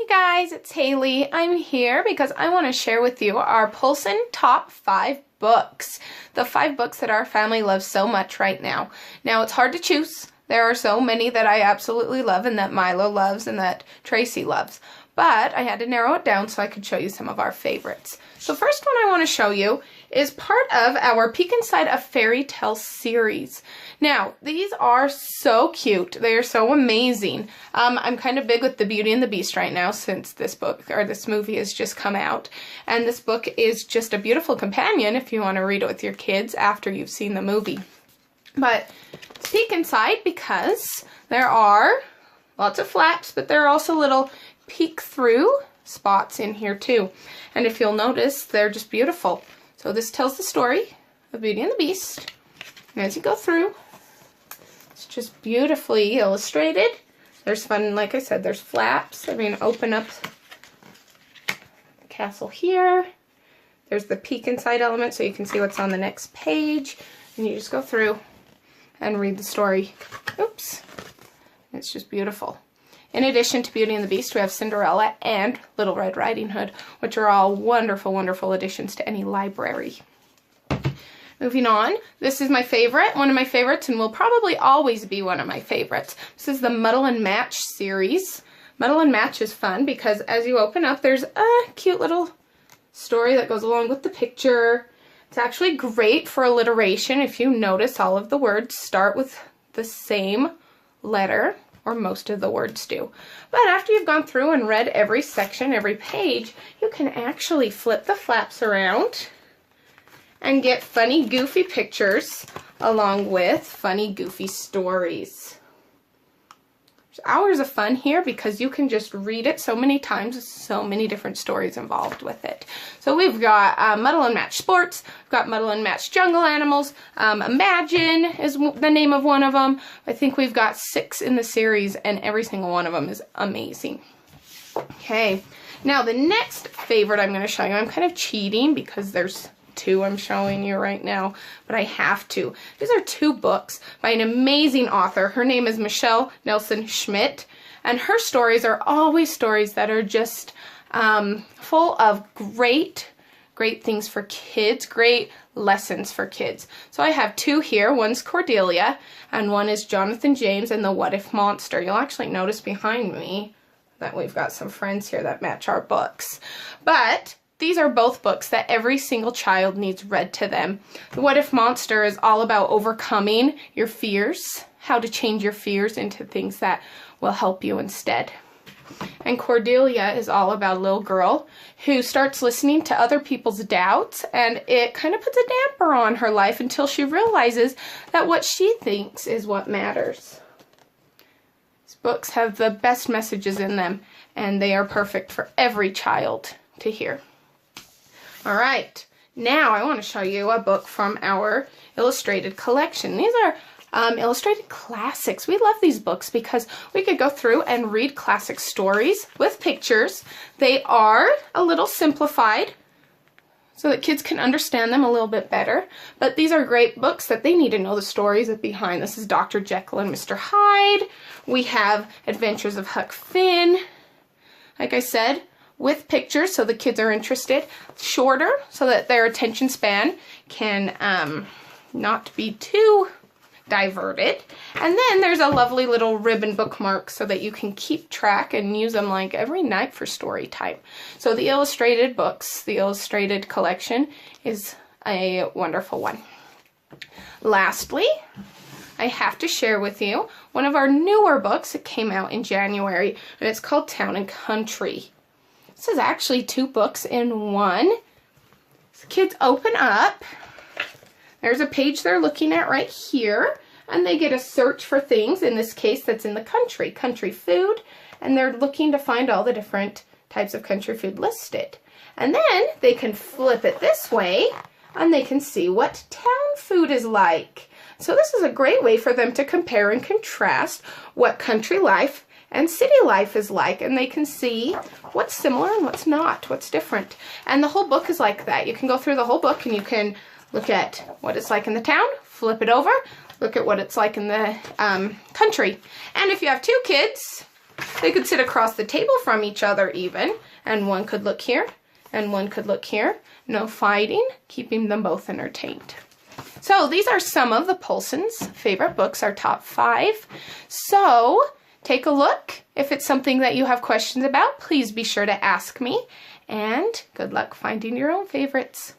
Hey guys, it's Haley. I'm here because I want to share with you our Poulsen top 5 books. The 5 books that our family loves so much right now. Now, it's hard to choose. There are so many that I absolutely love and that Milo loves and that Tracy loves. But I had to narrow it down so I could show you some of our favorites. So first one I want to show you is part of our Peek Inside a Fairy Tale series. Now, these are so cute. They are so amazing. I'm kind of big with the Beauty and the Beast right now since this book, or this movie has just come out. And this book is just a beautiful companion if you want to read it with your kids after you've seen the movie. But let's peek inside because there are lots of flaps, but there are also little peek-through spots in here too. And if you'll notice, they're just beautiful. So this tells the story of Beauty and the Beast. And as you go through, it's just beautifully illustrated. There's fun, like I said, there's flaps. I mean, open up the castle here. There's the peek inside element so you can see what's on the next page. And you just go through and read the story. Oops. It's just beautiful. In addition to Beauty and the Beast, we have Cinderella and Little Red Riding Hood, which are all wonderful, wonderful additions to any library. Moving on, this is my favorite, one of my favorites, and will probably always be one of my favorites. This is the Muddle and Match series. Muddle and Match is fun because as you open up, there's a cute little story that goes along with the picture. It's actually great for alliteration. If you notice, all of the words start with the same letter, or most of the words do. But after you've gone through and read every section, every page, you can actually flip the flaps around and get funny, goofy pictures along with funny, goofy stories. There's hours of fun here because you can just read it so many times with so many different stories involved with it. So we've got Muddle and Match Sports, we've got Muddle and Match Jungle Animals, Imagine is the name of one of them. I think we've got 6 in the series and every single one of them is amazing. Okay, now the next favorite I'm going to show you, I'm kind of cheating because there's 2 I'm showing you right now, but I have to. These are 2 books by an amazing author. Her name is Michelle Nelson Schmidt, and her stories are always stories that are just full of great things for kids, great lessons for kids. So I have 2 here. One's Cordelia, and one is Jonathan James and the What If Monster. You'll actually notice behind me that we've got some friends here that match our books. But these are both books that every single child needs read to them. The What If Monster is all about overcoming your fears, how to change your fears into things that will help you instead. And Cordelia is all about a little girl who starts listening to other people's doubts, and it kind of puts a damper on her life until she realizes that what she thinks is what matters. These books have the best messages in them, and they are perfect for every child to hear. All right, now I want to show you a book from our illustrated collection. These are illustrated classics. We love these books because we could go through and read classic stories with pictures. They are a little simplified so that kids can understand them a little bit better. But these are great books that they need to know the stories behind. This is Dr. Jekyll and Mr. Hyde. We have Adventures of Huck Finn. Like I said, with pictures so the kids are interested, shorter so that their attention span can not be too diverted. And then there's a lovely little ribbon bookmark so that you can keep track and use them like every night for story time. So the illustrated books, the illustrated collection is a wonderful one. Lastly, I have to share with you one of our newer books that came out in January, and it's called Town and Country. This is actually 2 books in one. So kids open up. There's a page they're looking at right here, and they get a search for things, in this case that's in the country food, and they're looking to find all the different types of country food listed. And then they can flip it this way, and they can see what town food is like. So this is a great way for them to compare and contrast what country life and city life is like, and they can see what's similar and what's not, what's different. And the whole book is like that. You can go through the whole book and you can look at what it's like in the town, flip it over, look at what it's like in the country. And if you have 2 kids, They could sit across the table from each other even, and one could look here, and one could look here. No fighting, keeping them both entertained. So these are some of the Poulsen's favorite books, our top 5. So take a look. If it's something that you have questions about, please be sure to ask me. And good luck finding your own favorites.